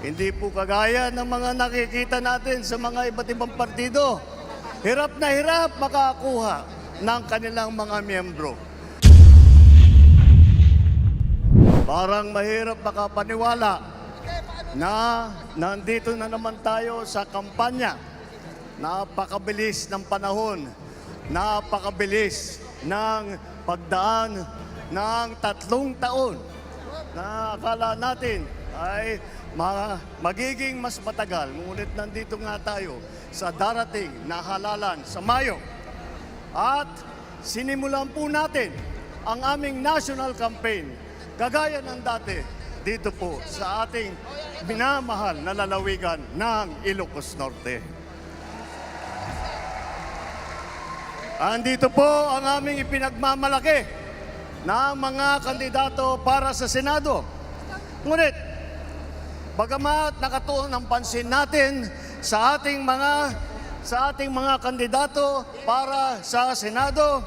Hindi po kagaya ng mga nakikita natin sa mga iba't ibang partido. Hirap na hirap makakuha ng kanilang mga miyembro. Parang mahirap makapaniwala na nandito na naman tayo sa kampanya. Napakabilis ng panahon, napakabilis ng pagdaan ng 3 taon na akala natin ay magiging mas matagal. Ngunit nandito nga tayo sa darating na halalan sa Mayo. At sinimulan po natin ang aming national campaign, kagaya ng dati, dito po sa ating minamahal na lalawigan ng Ilocos Norte. Andito po ang aming ipinagmamalaki ng mga kandidato para sa Senado. Ngunit, bagamat nakatuon ang pansin natin sa ating mga kandidato para sa Senado,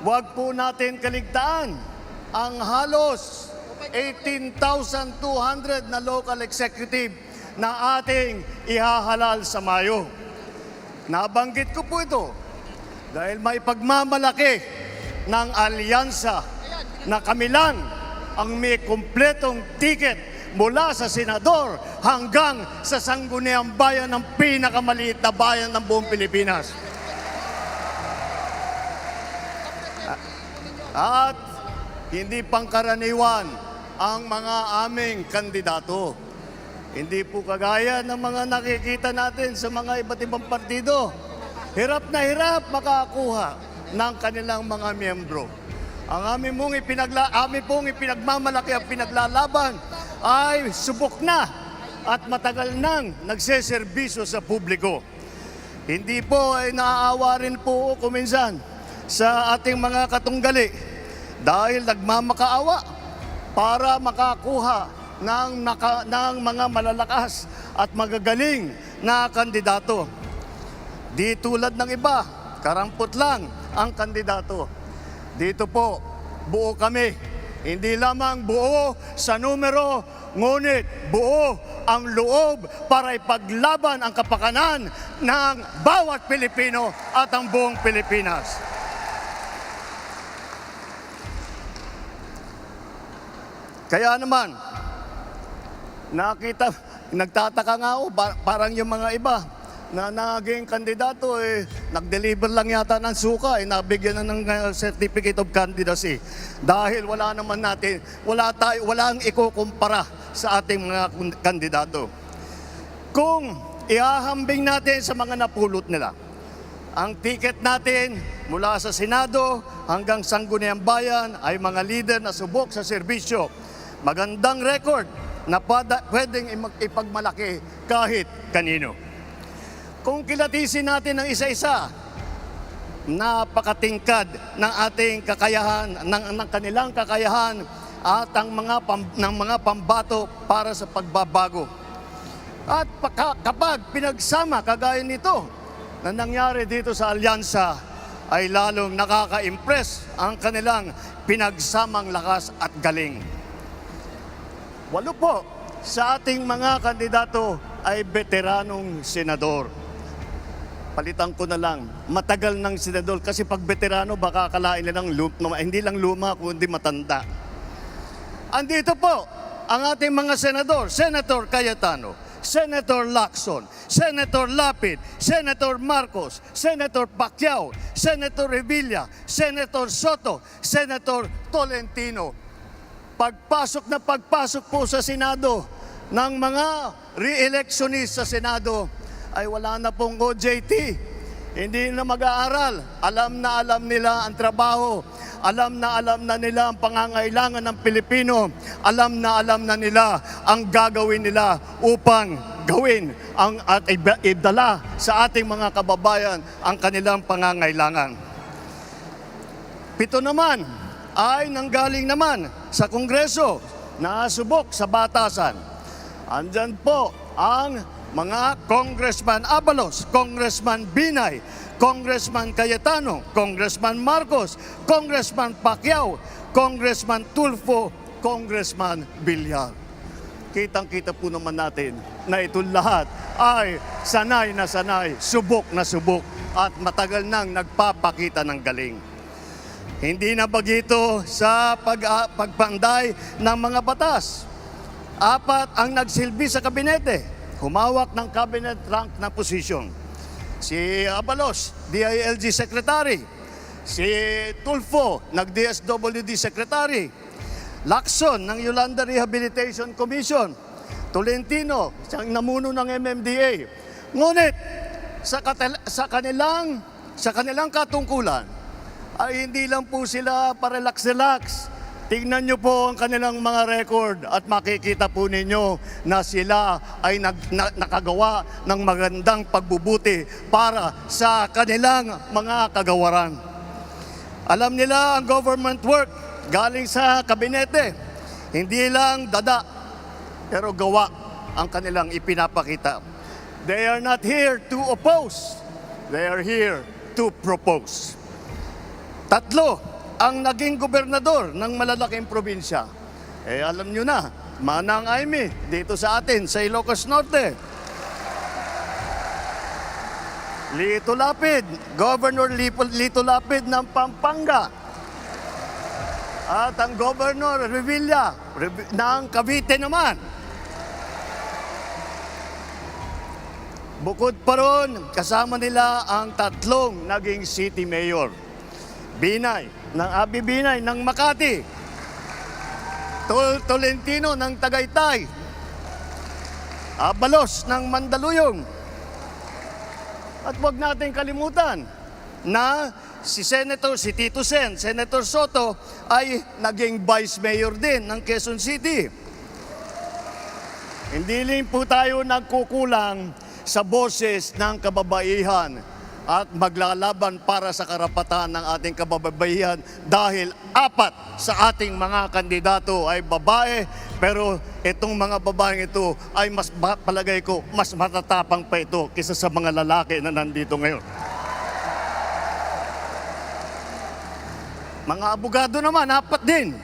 huwag po natin kaligtaan ang halos 18,200 na local executive na ating ihahalal sa Mayo. Nabanggit ko po ito dahil may pagmamalaki ng alyansa na kami lang ang may kumpletong ticket mula sa senador hanggang sa sangguniang bayan ng pinakamaliit na bayan ng buong Pilipinas. At hindi pangkaraniwan ang mga aming kandidato. Hindi po kagaya ng mga nakikita natin sa mga iba't ibang partido. Hirap na hirap makakuha ng kanilang mga miyembro. Ang aming pong ipinagmamalaki at pinaglalaban ay subok na at matagal nang nagseserbisyo sa publiko. Hindi po ay naaawa rin po kuminsan sa ating mga katunggali dahil nagmamakaawa para makakuha ng mga malalakas at magagaling na kandidato. Di tulad ng iba, karampot lang ang kandidato. Dito po, buo kami. Hindi lamang buo sa numero, ngunit buo ang loob para ipaglaban ang kapakanan ng bawat Pilipino at ang buong Pilipinas. Kaya naman, nagtataka nga ako, parang yung mga iba na naging kandidato, nag-deliver lang yata ng suka, nabigyan na ng certificate of candidacy. Dahil wala walang ikukumpara sa ating mga kandidato. Kung ihahambing natin sa mga napulot nila, ang ticket natin mula sa Senado hanggang Sangguniang Bayan ay mga leader na subok sa serbisyo. Magandang record na pwedeng ipagmalaki kahit kanino. Kung kilatisin natin ng isa-isa, napakatingkad ng ating kakayahan, ng kanilang kakayahan at ng mga pambato para sa pagbabago. At kapag pinagsama kagaya nito na nangyari dito sa alyansa, ay lalong nakaka-impress ang kanilang pinagsamang lakas at galing. 8 po sa ating mga kandidato ay veteranong senador. Palitan ko na lang, matagal ng senador kasi pag veterano baka akalain nilang hindi lang luma kundi matanda. Andito po ang ating mga senador, Senator Cayetano, Senator Lacson, Senator Lapid, Senator Marcos, Senator Pacquiao, Senator Revilla, Senator Soto, Senator Tolentino. Pagpasok po sa Senado ng mga re-electionist sa Senado ay wala na pong OJT. Hindi na mag-aaral. Alam nila ang trabaho. Alam na nila ang pangangailangan ng Pilipino. Alam na nila ang gagawin nila upang gawin at idala sa ating mga kababayan ang kanilang pangangailangan. 7 naman ay nanggaling naman sa Kongreso na subok sa batasan. Andyan po ang mga Congressman Abalos, Congressman Binay, Congressman Cayetano, Congressman Marcos, Congressman Pacquiao, Congressman Tulfo, Congressman Villar. kitang-kita po naman natin na ito lahat ay sanay na sanay, subok na subok at matagal nang nagpapakita ng galing. Hindi na bagito sa pagpanday ng mga batas. 4 ang nagsilbi sa kabinete, humawak ng cabinet rank na posisyon. Si Abalos, DILG Secretary. Si Tulfo, nag-DSWD Secretary. Lacson, ng Yolanda Rehabilitation Commission. Tolentino, siyang namuno ng MMDA. Ngunit, sa kanilang katungkulan, ay hindi lang po sila parelax-relax. Tingnan nyo po ang kanilang mga record at makikita po ninyo na sila ay nakagawa ng magandang pagbubuti para sa kanilang mga kagawaran. Alam nila ang government work galing sa kabinete. Hindi lang dada, pero gawa ang kanilang ipinapakita. They are not here to oppose. They are here to propose. 3 ang naging gobernador ng malalaking probinsya. Alam nyo na, Manang Aimee, dito sa atin, sa Ilocos Norte. Lito Lapid, Governor Lito Lapid ng Pampanga. At ang Governor Revilla ng Cavite naman. Bukod pa ron, kasama nila ang 3 naging city mayor. Abi Binay ng Makati, Tolentino ng Tagaytay, Abalos ng Mandaluyong. At huwag natin kalimutan na si Tito Sen, Senator Soto ay naging Vice Mayor din ng Quezon City. Hindi rin po tayo nagkukulang sa boses ng kababaihan at maglalaban para sa karapatan ng ating kababaihan dahil 4 sa ating mga kandidato ay babae, pero itong mga babaeng ito ay palagay ko mas matatapang pa ito kaysa sa mga lalaki na nandito ngayon. Mga abogado naman, 4 din.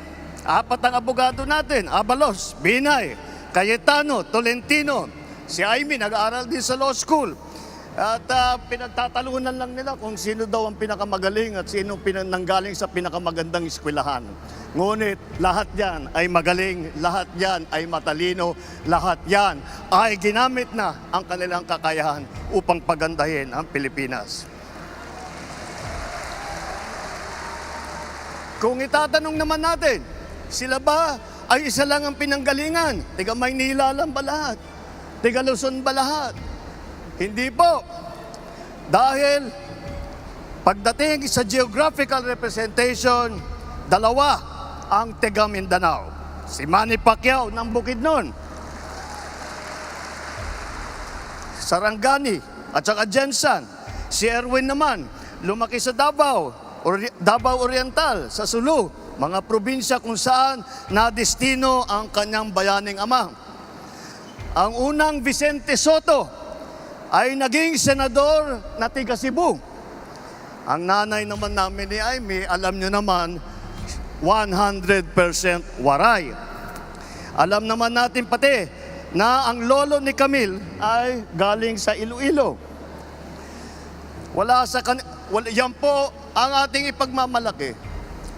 4 ang abogado natin: Abalos, Binay, Cayetano, Tolentino. Si Aimee nag-aaral din sa law school. At pinagtatalunan lang nila kung sino daw ang pinakamagaling at sino nanggaling sa pinakamagandang eskwelahan. Ngunit lahat yan ay magaling, lahat yan ay matalino, lahat yan ay ginamit na ang kanilang kakayahan upang pagandahin ang Pilipinas. Kung itatanong naman natin, sila ba ay isa lang ang pinanggalingan? Tiga Maynila lang ba lahat? Tiga Luzon ba lahat? Hindi po. Dahil pagdating sa geographical representation, 2 ang taga Mindanao. Si Manny Pacquiao ng Bukidnon, Sarangani at saka Jensan. Si Erwin naman, lumaki sa Davao Oriental, sa Sulu, mga probinsya kung saan nadestino ang kanyang bayaning ama. Ang unang Vicente Soto ay naging senador na tiga Cebu. Ang nanay naman namin ni Aimee, alam nyo naman, 100% waray. Alam naman natin pati na ang lolo ni Camille ay galing sa Iloilo. Yan po ang ating ipagmamalaki.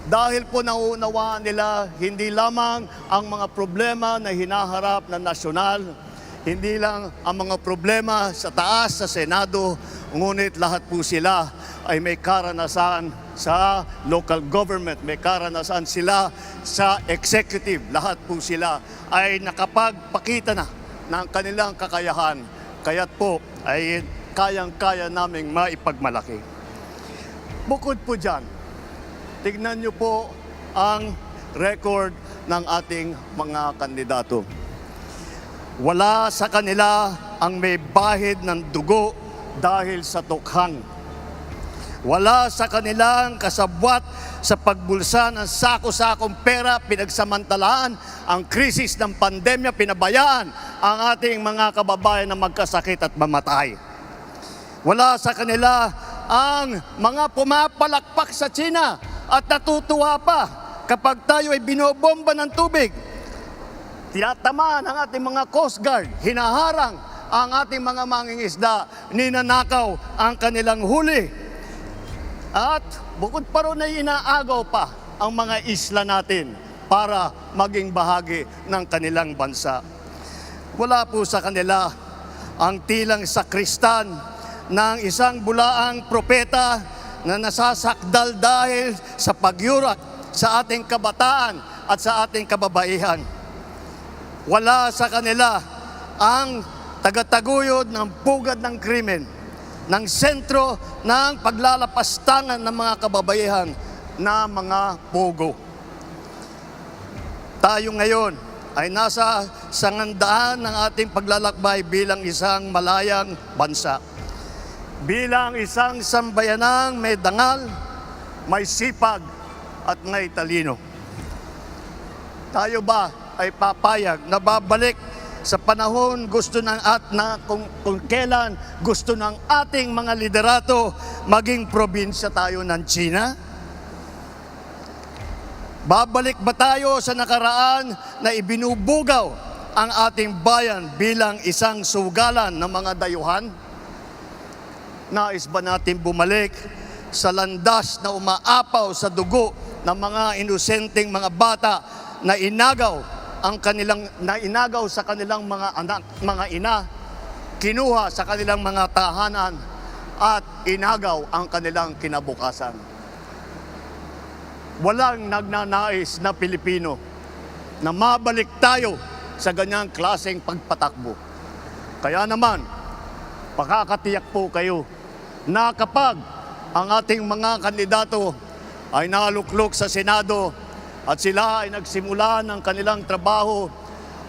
Dahil po nauunawaan nila hindi lamang ang mga problema na hinaharap na nasyonal, hindi lang ang mga problema sa taas, sa Senado, ngunit lahat po sila ay may karanasan sa local government, may karanasan sila sa executive. Lahat po sila ay nakapagpakita na ng kanilang kakayahan. Kaya't po ay kayang-kaya naming maipagmalaki. Bukod po dyan, tignan nyo po ang record ng ating mga kandidato. Wala sa kanila ang may bahid ng dugo dahil sa tukhang. Wala sa kanilang kasabwat sa pagbulsa ng sako-sakong pera, pinagsamantalaan ang krisis ng pandemya, pinabayaan ang ating mga kababayan na magkasakit at mamatay. Wala sa kanila ang mga pumapalakpak sa China at natutuwa pa kapag tayo ay binobomba ng tubig. tinatamaan ang ating mga Coast Guard, hinaharang ang ating mga mangingisda, ninanakaw ang kanilang huli. At bukod pa ron ay inaagaw pa ang mga isla natin para maging bahagi ng kanilang bansa. Wala po sa kanila ang tilang sakristan ng isang bulaang propeta na nasasakdal dahil sa pagyurak sa ating kabataan at sa ating kababaihan. Wala sa kanila ang tagataguyod ng pugad ng krimen, ng sentro ng paglalapastangan ng mga kababaihan na mga pogo. Tayo ngayon ay nasa sangandaan ng ating paglalakbay bilang isang malayang bansa. Bilang isang sambayanang may dangal, may sipag at may talino. Tayo ba ay papayag na babalik sa panahon gusto ng kung kailan gusto ng ating mga liderato maging probinsya tayo ng China? Babalik ba tayo sa nakaraan na ibinubugaw ang ating bayan bilang isang sugalan ng mga dayuhan? Nais ba natin bumalik sa landas na umaapaw sa dugo ng mga inosenteng mga bata na inagaw sa kanilang mga anak, mga ina, kinuha sa kanilang mga tahanan at inagaw ang kanilang kinabukasan? Walang nagnanais na Pilipino na mabalik tayo sa ganyang klaseng pagpatakbo. Kaya naman, pakakatiyak po kayo na kapag ang ating mga kandidato ay naluklok sa Senado at sila ay nagsimula ng kanilang trabaho,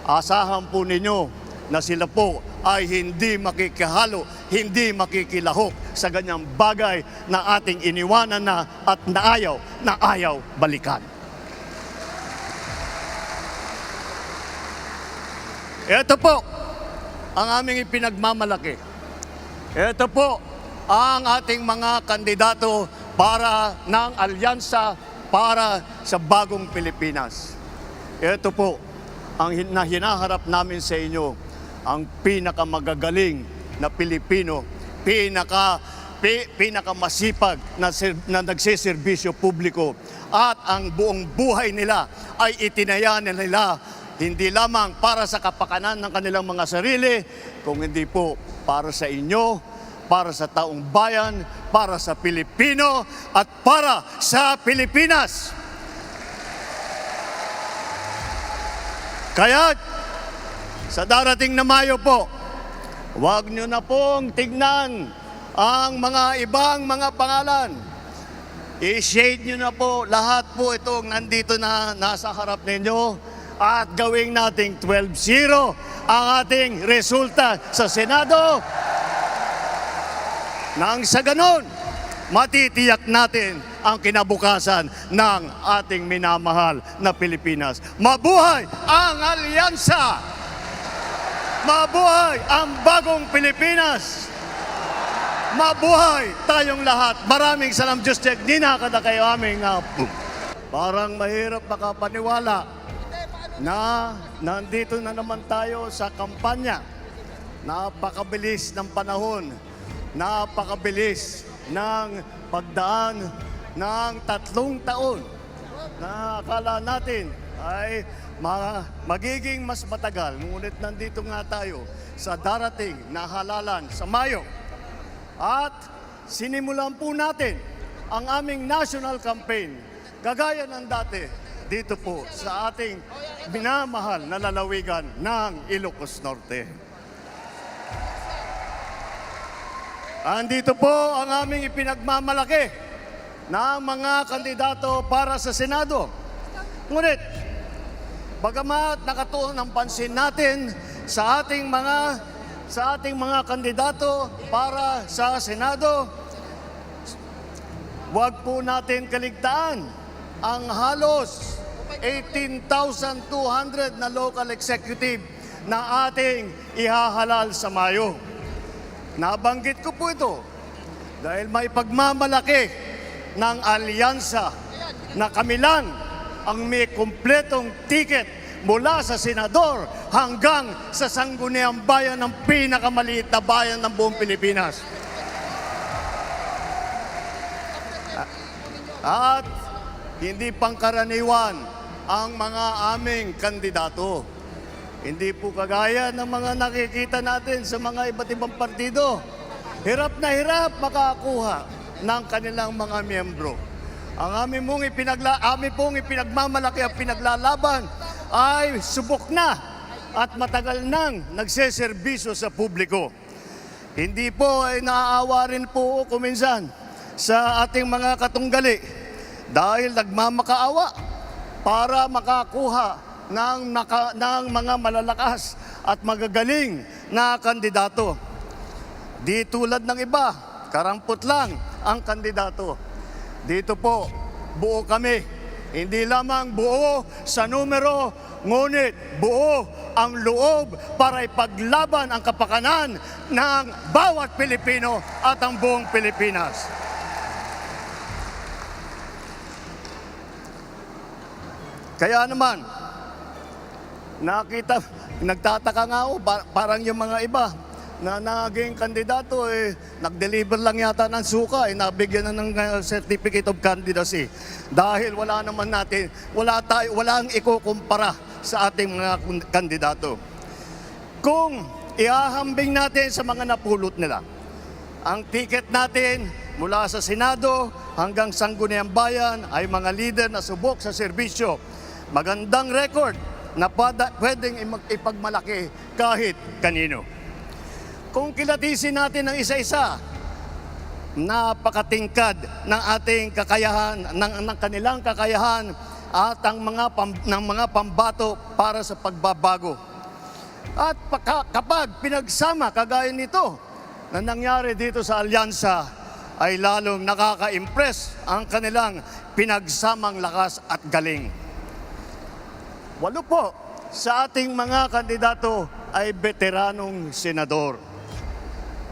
asahan po ninyo na sila po ay hindi makikihalo, hindi makikilahok sa ganyang bagay na ating iniwanan na at naayaw balikan. Ito po ang aming ipinagmamalaki. Ito po ang ating mga kandidato para ng alyansa para sa bagong Pilipinas. Ito po ang hinaharap namin sa inyo, ang pinakamagagaling na Pilipino, pinakamasipag na nagsiservisyo publiko, at ang buong buhay nila ay itinaya nila hindi lamang para sa kapakanan ng kanilang mga sarili, kung hindi po para sa inyo, para sa taong bayan, para sa Pilipino, at para sa Pilipinas. Kaya, sa darating na Mayo po, huwag nyo na pong tignan ang mga ibang mga pangalan. I-shade nyo na po lahat po itong nandito na nasa harap ninyo at gawing nating 12-0 ang ating resulta sa Senado. Nang sa ganon, matitiyak natin ang kinabukasan ng ating minamahal na Pilipinas. Mabuhay ang alyansa! Mabuhay ang bagong Pilipinas! Mabuhay tayong lahat! Maraming salam, Diyos Tek, Nina, kada kayo aming parang mahirap makapaniwala na nandito na naman tayo sa kampanya. Napakabilis ng panahon. Napakabilis ng pagdaan ng 3 taon na akala natin ay magiging mas matagal. Ngunit nandito nga tayo sa darating na halalan sa Mayo. At sinimulan po natin ang aming national campaign, gagaya ng dati, dito po sa ating minamahal na lalawigan ng Ilocos Norte. Andito po ang aming ipinagmamalaki na mga kandidato para sa Senado. Ngunit, bagamat nakatuon ang pansin natin sa ating mga kandidato para sa Senado, huwag po natin kaligtaan ang halos 18,200 na local executive na ating ihahalal sa Mayo. Nabanggit ko po ito dahil may pagmamalaki ng alyansa na kami lang ang may kumpletong ticket mula sa senador hanggang sa sangguniang bayan ng pinakamaliit na bayan ng buong Pilipinas. At hindi pangkaraniwan ang mga aming kandidato. Hindi po kagaya ng mga nakikita natin sa mga iba't ibang partido. Hirap na hirap makakuha ng kanilang mga miyembro. Ang amin pong ipinagmamalaki at pinaglalaban ay subok na at matagal nang nagseserbisyo sa publiko. Hindi po ay naaawa rin po kuminsan sa ating mga katunggali dahil nagmamakaawa para makakuha ng mga malalakas at magagaling na kandidato. Di tulad ng iba, karampot lang ang kandidato. Dito po, buo kami. Hindi lamang buo sa numero, ngunit buo ang loob para ipaglaban ang kapakanan ng bawat Pilipino at ang buong Pilipinas. Kaya naman, nagtataka nga ako, parang yung mga iba na naging kandidato, nag-deliver lang yata ng suka, nabigyan na ng certificate of candidacy. Dahil walang ikukumpara sa ating mga kandidato. Kung ihahambing natin sa mga napulot nila, ang ticket natin mula sa Senado hanggang Sangguniang Bayan ay mga leader na subok sa serbisyo. Magandang record na pwedeng ipagmalaki kahit kanino. Kung kilatisin natin ng isa-isa, napakatingkad ng ating kakayahan, ng kanilang kakayahan at ng mga pambato para sa pagbabago. At kapag pinagsama kagaya nito na nangyari dito sa alyansa, ay lalong nakaka-impress ang kanilang pinagsamang lakas at galing. 8 po sa ating mga kandidato ay veteranong senador.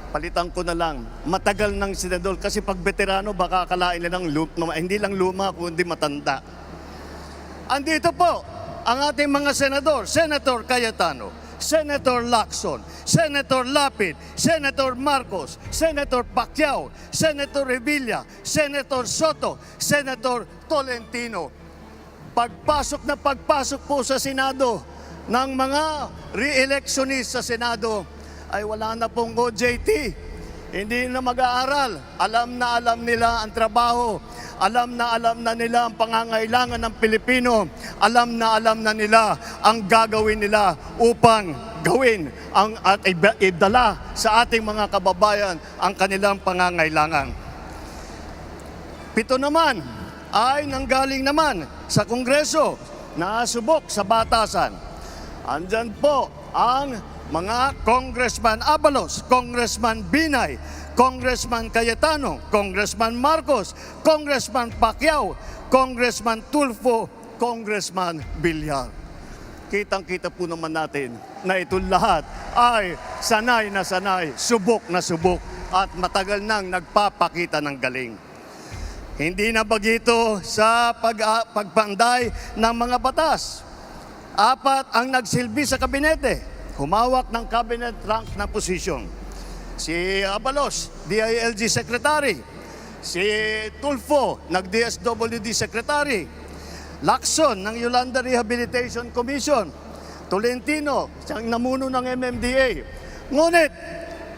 Palitan ko na lang, matagal ng senador kasi pag veterano baka akalain nilang hindi lang luma kundi matanda. Andito po ang ating mga senador, Senator Cayetano, Senator Lacson, Senator Lapid, Senator Marcos, Senator Pacquiao, Senator Revilla, Senator Soto, Senator Tolentino. Pagpasok po sa Senado ng mga re-electionist sa Senado ay wala na pong OJT. Hindi na mag-aaral. Alam nila ang trabaho. Alam na nila ang pangangailangan ng Pilipino. Alam na nila ang gagawin nila upang gawin at idala sa ating mga kababayan ang kanilang pangangailangan. 7 naman ay nanggaling naman sa Kongreso na subok sa batasan. Andyan po ang mga Congressman Abalos, Congressman Binay, Congressman Cayetano, Congressman Marcos, Congressman Pacquiao, Congressman Tulfo, Congressman Villar. Kitang-kita po naman natin na itong lahat ay sanay na sanay, subok na subok at matagal nang nagpapakita ng galing. Hindi na bagito sa pagpanday ng mga batas. 4 ang nagsilbi sa kabinete, humawak ng cabinet rank na posisyon. Si Abalos, DILG Secretary. Si Tulfo, nag-DSWD Secretary. Lacson, ng Yolanda Rehabilitation Commission. Tolentino, siyang namuno ng MMDA. Ngunit,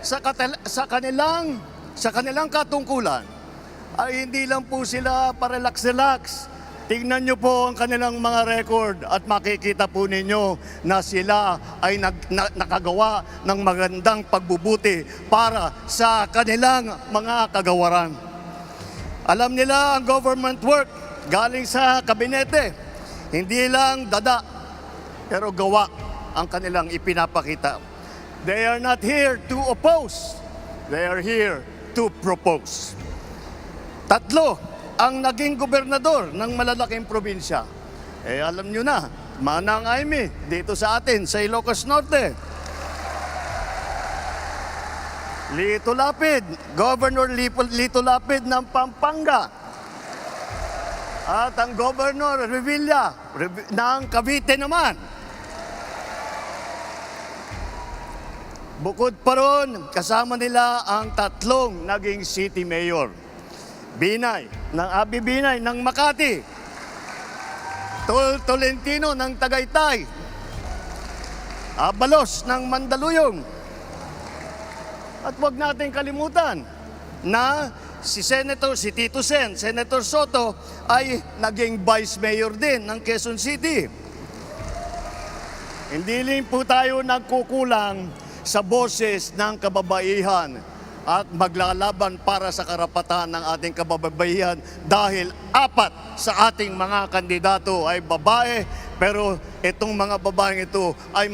sa kanilang katungkulan, ay hindi lang po sila parelax-relax. Tingnan nyo po ang kanilang mga record at makikita po ninyo na sila ay nakagawa ng magandang pagbubuti para sa kanilang mga kagawaran. Alam nila ang government work galing sa kabinete. Hindi lang dada, pero gawa ang kanilang ipinapakita. They are not here to oppose. They are here to propose. 3 ang naging gobernador ng malalaking probinsya. Alam nyo na, Manang Aimee, dito sa atin, sa Ilocos Norte. Lito Lapid, Governor Lito Lapid ng Pampanga. At ang Governor Revilla ng Cavite naman, Bukod pa ron, kasama nila ang tatlong naging city mayor. Binay, ng Abi Binay ng Makati. Tolentino ng Tagaytay. Abalos ng Mandaluyong. At huwag natin kalimutan na si Tito Sen, Senator Soto ay naging Vice Mayor din ng Quezon City. Hindi rin po tayo nagkukulang sa boses ng kababaihan at maglalaban para sa karapatan ng ating kababaihan dahil 4 sa ating mga kandidato ay babae, pero itong mga babaeng ito ay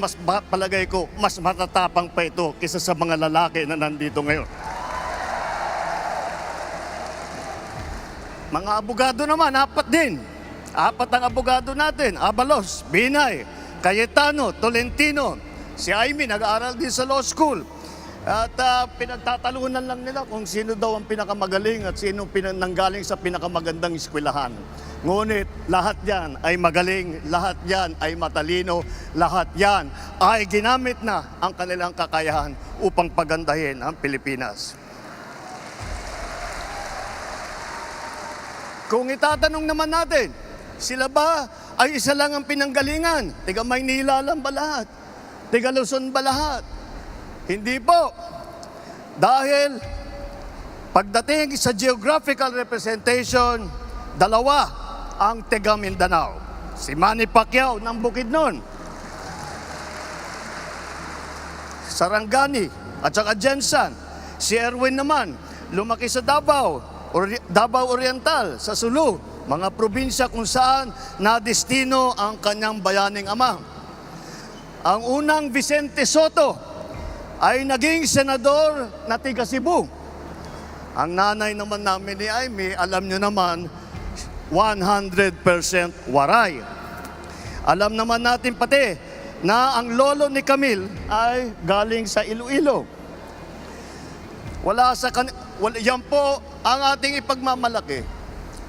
palagay ko mas matatapang pa ito kaysa sa mga lalaki na nandito ngayon. Mga abogado naman, 4 din. 4 ang abogado natin. Abalos, Binay, Cayetano, Tolentino. Si Amy nag-aaral din sa law school. At pinagtatalunan lang nila kung sino daw ang pinakamagaling at sino nanggaling sa pinakamagandang eskwelahan. Ngunit lahat yan ay magaling, lahat yan ay matalino, lahat yan ay ginamit na ang kanilang kakayahan upang pagandahin ang Pilipinas. Kung itatanong naman natin, sila ba ay isa lang ang pinanggalingan? Tiga Maynila lang ba lahat? Tiga Luzon ba lahat? Hindi po. Dahil pagdating sa geographical representation, 2 ang tiga Mindanao. Si Manny Pacquiao ng Bukidnon, Sarangani at saka Jensan. Si Erwin naman, lumaki sa Davao Oriental, sa Sulu, mga probinsya kung saan nadestino ang kanyang bayaning ama. Ang unang Vicente Soto ay naging senador na tiga Cebu. Ang nanay naman namin ni Amy, alam nyo naman, 100% waray. Alam naman natin pati na ang lolo ni Camille ay galing sa Iloilo. Yan po ang ating ipagmamalaki.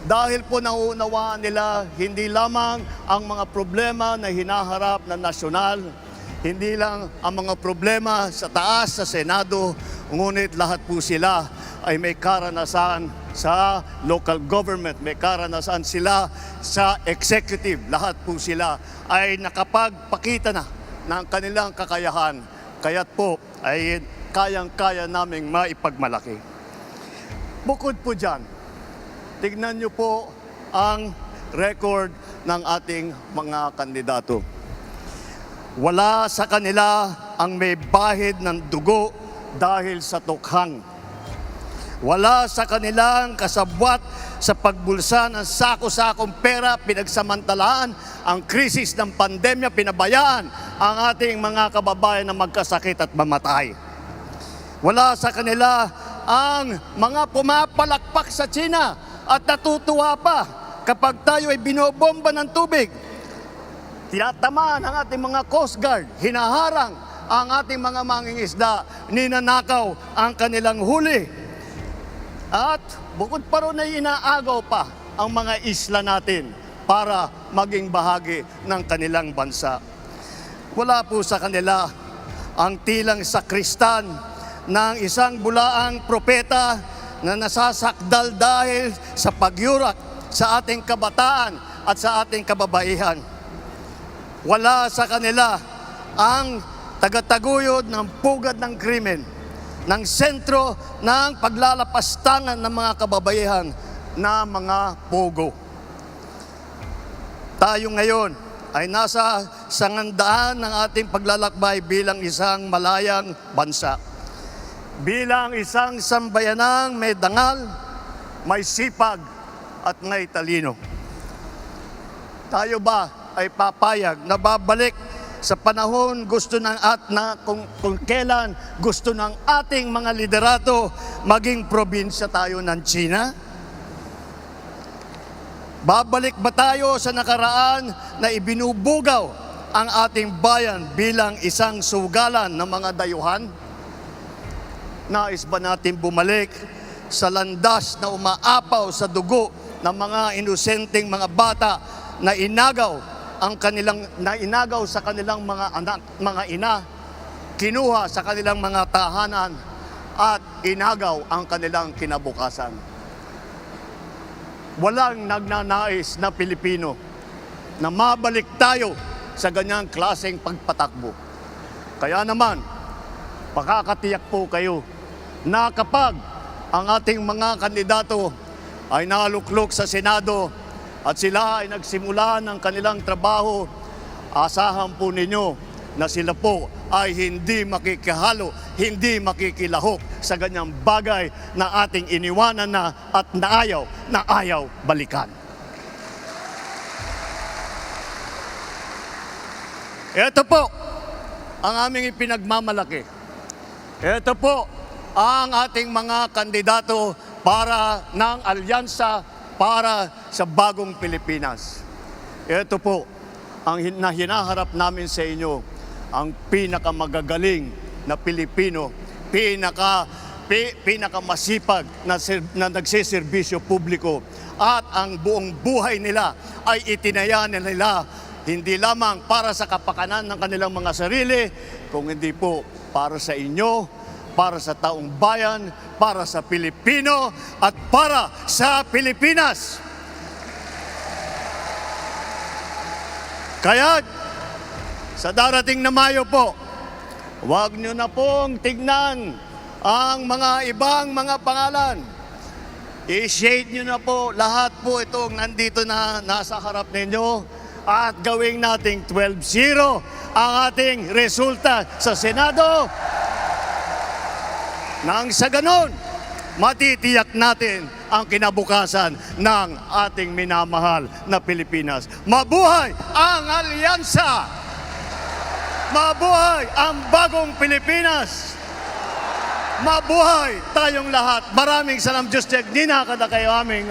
Dahil po nauunawaan nila hindi lamang ang mga problema na hinaharap na nasyonal, hindi lang ang mga problema sa taas, sa Senado, ngunit lahat po sila ay may karanasan sa local government, may karanasan sila sa executive. Lahat po sila ay nakapagpakita na ng kanilang kakayahan. Kaya't po ay kayang-kaya naming maipagmalaki. Bukod po dyan, tignan nyo po ang record ng ating mga kandidato. Wala sa kanila ang may bahid ng dugo dahil sa tukhang. Wala sa kanilang kasabwat sa pagbulsa ng sako-sakong pera, pinagsamantalaan ang krisis ng pandemya, pinabayaan ang ating mga kababayan na magkasakit at mamatay. Wala sa kanila ang mga pumapalakpak sa China at natutuwa pa kapag tayo ay binobomba ng tubig. Tinatamaan ang ating mga Coast Guard, hinaharang ang ating mga mangingisda, ninanakaw ang kanilang huli. At bukod pa ron ay inaagaw pa ang mga isla natin para maging bahagi ng kanilang bansa. Wala po sa kanila ang tilang sakristan ng isang bulaang propeta na nasasakdal dahil sa pagyurak sa ating kabataan at sa ating kababaihan. Wala sa kanila ang tagataguyod ng pugad ng krimen, ng sentro ng paglalapastangan ng mga kababaihan na mga pogo. Tayo ngayon ay nasa sangandaan ng ating paglalakbay bilang isang malayang bansa. Bilang isang sambayanang may dangal, may sipag at may talino. Tayo ba ay papayag na babalik sa panahon kung kailan gusto ng ating mga liderato maging probinsya tayo ng China? Babalik ba tayo sa nakaraan na ibinubugaw ang ating bayan bilang isang sugalan ng mga dayuhan? Nais ba natin bumalik sa landas na umaapaw sa dugo ng mga inosenteng mga bata na inagaw sa kanilang mga anak, mga ina, kinuha sa kanilang mga tahanan at inagaw ang kanilang kinabukasan. Walang nagnanais na Pilipino na mabalik tayo sa ganyang klaseng pagpatakbo. Kaya naman, pakakatiyak po kayo na kapag ang ating mga kandidato ay naluklok sa Senado at sila ay nagsimula ng kanilang trabaho, asahan po ninyo na sila po ay hindi makikihalo, hindi makikilahok sa ganyang bagay na ating iniwanan na at na ayaw balikan. Ito po ang aming ipinagmamalaki. Ito po ang ating mga kandidato para ng alyansa para sa bagong Pilipinas. Ito po ang hinaharap namin sa inyo, ang pinakamagagaling na Pilipino, pinakamasipag na nagsiservisyo publiko, at ang buong buhay nila ay itinaya nila hindi lamang para sa kapakanan ng kanilang mga sarili, kung hindi po para sa inyo, para sa taong bayan, para sa Pilipino, at para sa Pilipinas. Kaya, sa darating na Mayo po, huwag nyo na pong tignan ang mga ibang mga pangalan. I-shade nyo na po lahat po itong nandito na nasa harap ninyo at gawing nating 12-0 ang ating resulta sa Senado. Nang sa ganon, matitiyak natin ang kinabukasan ng ating minamahal na Pilipinas. Mabuhay ang alyansa! Mabuhay ang bagong Pilipinas! Mabuhay tayong lahat! Maraming salam, Diyos, nina kada kayo aming